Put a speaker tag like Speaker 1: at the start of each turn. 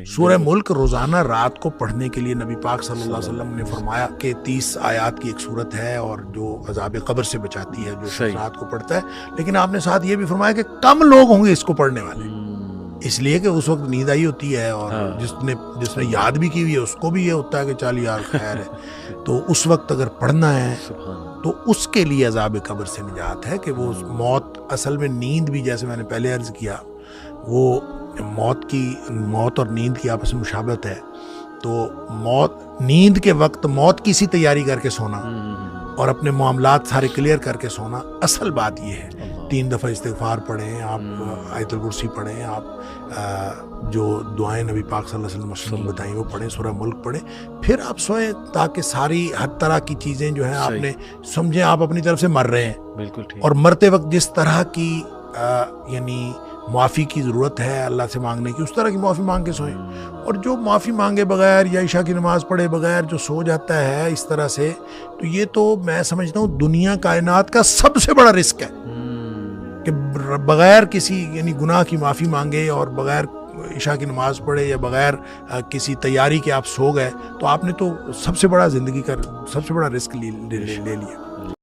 Speaker 1: سورہ ملک روزانہ رات کو پڑھنے کے لیے نبی پاک صلی اللہ علیہ وسلم نے فرمایا کہ 30 آیات کی ایک صورت ہے اور جو عذاب قبر سے بچاتی ہے جو رات کو پڑھتا ہے. لیکن آپ نے ساتھ یہ بھی فرمایا کہ کم لوگ ہوں گے اس کو پڑھنے والے, اس لیے کہ اس وقت نیند آئی ہوتی ہے, اور جس نے یاد بھی کی ہوئی ہے اس کو بھی یہ ہوتا ہے کہ چل یار خیر ہے. تو اس وقت اگر پڑھنا ہے تو اس کے لیے عذاب قبر سے نجات ہے کہ وہ موت, اصل میں نیند بھی جیسے میں نے پہلے عرض کیا وہ موت اور نیند کی آپس میں مشابہت ہے. تو نیند کے وقت موت کی سی تیاری کر کے سونا اور اپنے معاملات سارے کلیئر کر کے سونا, اصل بات یہ ہے. 3 دفعہ استغفار پڑھیں آپ, آیت الکرسی پڑھیں آپ, جو دعائیں نبی پاک صلی اللہ علیہ وسلم بتائیں وہ پڑھیں, سورہ ملک پڑھیں, پھر آپ سوئیں تاکہ ساری ہر طرح کی چیزیں جو ہیں آپ نے سمجھیں آپ اپنی طرف سے مر رہے ہیں. بالکل ٹھیک. اور مرتے وقت جس طرح کی یعنی معافی کی ضرورت ہے اللہ سے مانگنے کی, اس طرح کی معافی مانگ کے سوئیں. اور جو معافی مانگے بغیر یا عشاء کی نماز پڑھے بغیر جو سو جاتا ہے اس طرح سے, تو یہ تو میں سمجھتا ہوں دنیا کائنات کا سب سے بڑا رسک ہے کہ بغیر کسی یعنی گناہ کی معافی مانگے اور بغیر عشاء کی نماز پڑھے یا بغیر کسی تیاری کے آپ سو گئے, تو آپ نے تو سب سے بڑا زندگی کا سب سے بڑا رسک لے لیا.